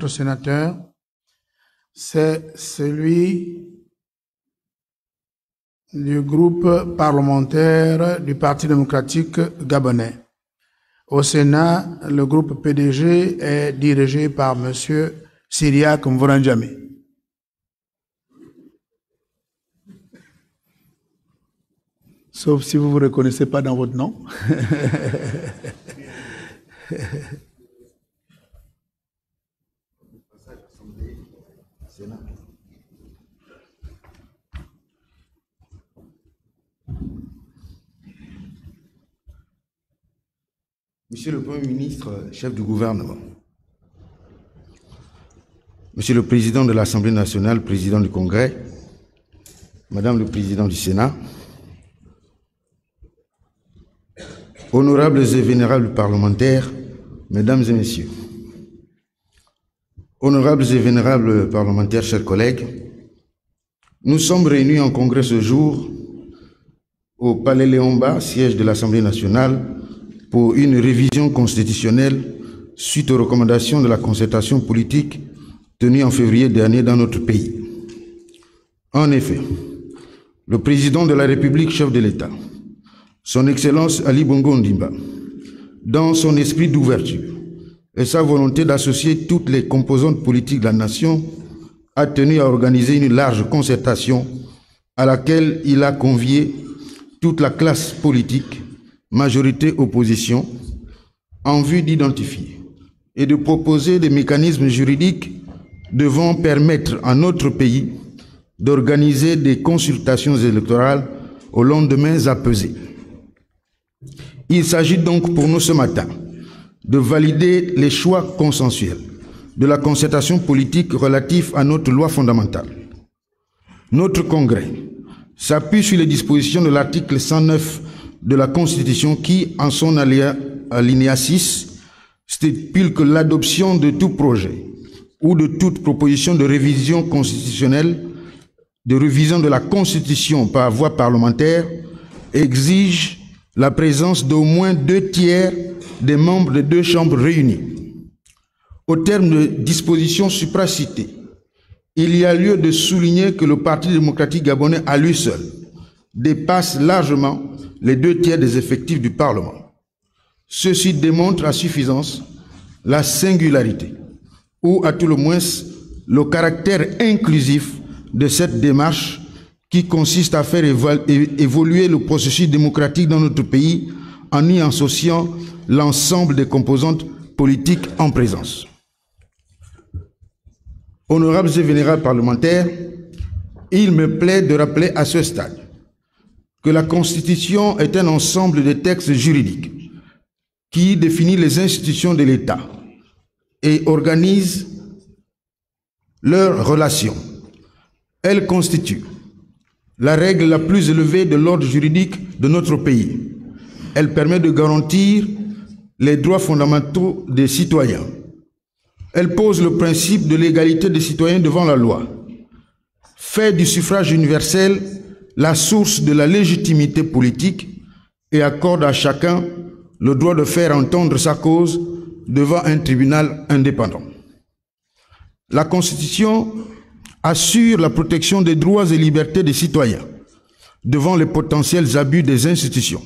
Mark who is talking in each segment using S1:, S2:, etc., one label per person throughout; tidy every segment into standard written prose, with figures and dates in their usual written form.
S1: sénateur, c'est celui du groupe parlementaire du Parti démocratique gabonais. Au Sénat, le groupe PDG est dirigé par M. Cyriaque Mvoranjame. Sauf si vous ne vous reconnaissez pas dans votre nom.
S2: Monsieur le Premier ministre, chef du gouvernement, Monsieur le Président de l'Assemblée nationale, Président du Congrès, Madame le Président du Sénat, honorables et vénérables parlementaires, Mesdames et Messieurs, honorables et vénérables parlementaires, chers collègues, nous sommes réunis en congrès ce jour au Palais Léon-Mba, siège de l'Assemblée nationale, pour une révision constitutionnelle suite aux recommandations de la concertation politique tenue en février dernier dans notre pays. En effet, le président de la République, chef de l'État, son Excellence Ali Bongo Ondimba, dans son esprit d'ouverture et sa volonté d'associer toutes les composantes politiques de la nation, a tenu à organiser une large concertation à laquelle il a convié toute la classe politique, majorité opposition, en vue d'identifier et de proposer des mécanismes juridiques devant permettre à notre pays d'organiser des consultations électorales aux lendemains apaisés. Il s'agit donc pour nous ce matin de valider les choix consensuels de la concertation politique relative à notre loi fondamentale. Notre Congrès s'appuie sur les dispositions de l'article 109 de la Constitution qui, en son alinéa 6, stipule que l'adoption de tout projet ou de toute proposition de révision constitutionnelle, de révision de la Constitution par voie parlementaire, exige la présence d'au moins 2/3 des membres des deux chambres réunies. Au terme de dispositions supracitées, il y a lieu de souligner que le Parti démocratique gabonais à lui seul dépasse largement les 2/3 des effectifs du Parlement. Ceci démontre à suffisance la singularité, ou à tout le moins le caractère inclusif de cette démarche qui consiste à faire évoluer le processus démocratique dans notre pays en y associant l'ensemble des composantes politiques en présence. Honorables et vénérables parlementaires, il me plaît de rappeler à ce stade que la Constitution est un ensemble de textes juridiques qui définit les institutions de l'État et organise leurs relations. Elle constitue la règle la plus élevée de l'ordre juridique de notre pays. Elle permet de garantir les droits fondamentaux des citoyens. Elle pose le principe de l'égalité des citoyens devant la loi, fait du suffrage universel la source de la légitimité politique et accorde à chacun le droit de faire entendre sa cause devant un tribunal indépendant. La Constitution assure la protection des droits et libertés des citoyens devant les potentiels abus des institutions.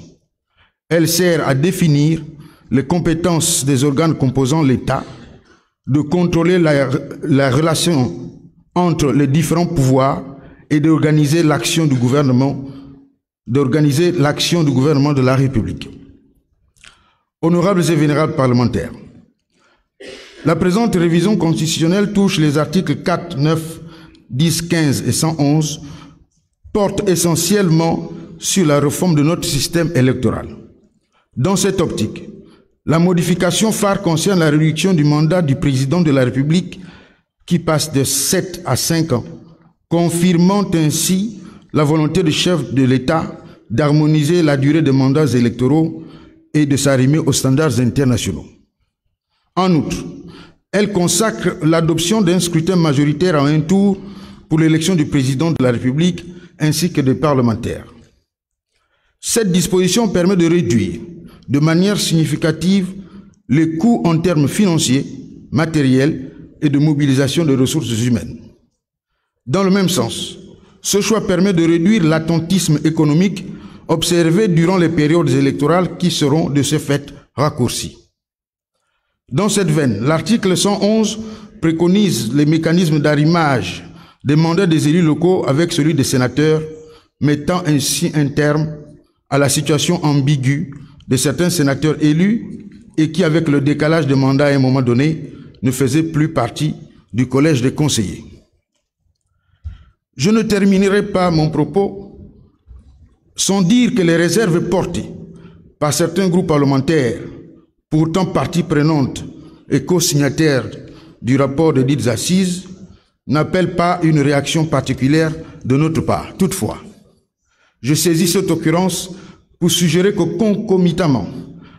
S2: Elle sert à définir les compétences des organes composant l'État, de contrôler la relation entre les différents pouvoirs et d'organiser l'action du gouvernement de la République. Honorables et vénérables parlementaires, la présente révision constitutionnelle touche les articles 4, 9, 10, 15 et 111, porte essentiellement sur la réforme de notre système électoral. Dans cette optique, la modification phare concerne la réduction du mandat du président de la République qui passe de 7 à 5 ans, confirmant ainsi la volonté du chef de l'État d'harmoniser la durée des mandats électoraux et de s'arrimer aux standards internationaux. En outre, elle consacre l'adoption d'un scrutin majoritaire à un tour pour l'élection du président de la République ainsi que des parlementaires. Cette disposition permet de réduire de manière significative les coûts en termes financiers, matériels et de mobilisation des ressources humaines. Dans le même sens, ce choix permet de réduire l'attentisme économique observé durant les périodes électorales qui seront de ce fait raccourcies. Dans cette veine, l'article 111 préconise les mécanismes d'arrimage des mandats des élus locaux avec celui des sénateurs, mettant ainsi un terme à la situation ambiguë de certains sénateurs élus et qui, avec le décalage de mandat à un moment donné, ne faisaient plus partie du collège des conseillers. Je ne terminerai pas mon propos sans dire que les réserves portées par certains groupes parlementaires, pourtant partie prenante et co-signataires du rapport de dites assises, n'appellent pas une réaction particulière de notre part. Toutefois, je saisis cette occurrence pour suggérer que concomitamment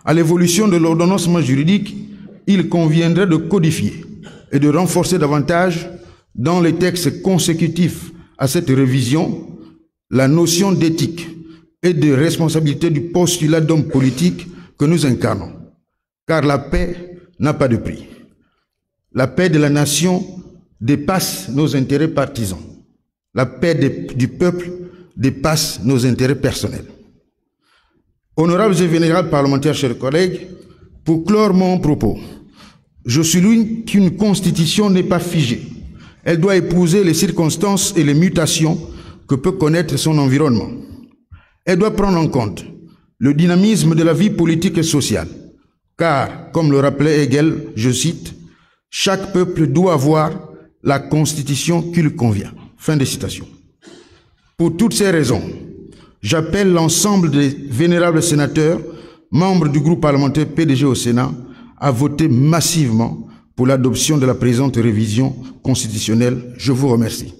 S2: à l'évolution de l'ordonnancement juridique, il conviendrait de codifier et de renforcer davantage dans les textes consécutifs à cette révision la notion d'éthique et de responsabilité du postulat d'homme politique que nous incarnons. Car la paix n'a pas de prix. La paix de la nation dépasse nos intérêts partisans. La paix du peuple dépasse nos intérêts personnels. Honorables et vénérables parlementaires, chers collègues, pour clore mon propos, je souligne qu'une constitution n'est pas figée. Elle doit épouser les circonstances et les mutations que peut connaître son environnement. Elle doit prendre en compte le dynamisme de la vie politique et sociale, car, comme le rappelait Hegel, je cite, « Chaque peuple doit avoir la constitution qui lui convient ». Fin de citation. Pour toutes ces raisons, j'appelle l'ensemble des vénérables sénateurs, membres du groupe parlementaire PDG au Sénat, à voter massivement pour l'adoption de la présente révision constitutionnelle. Je vous remercie.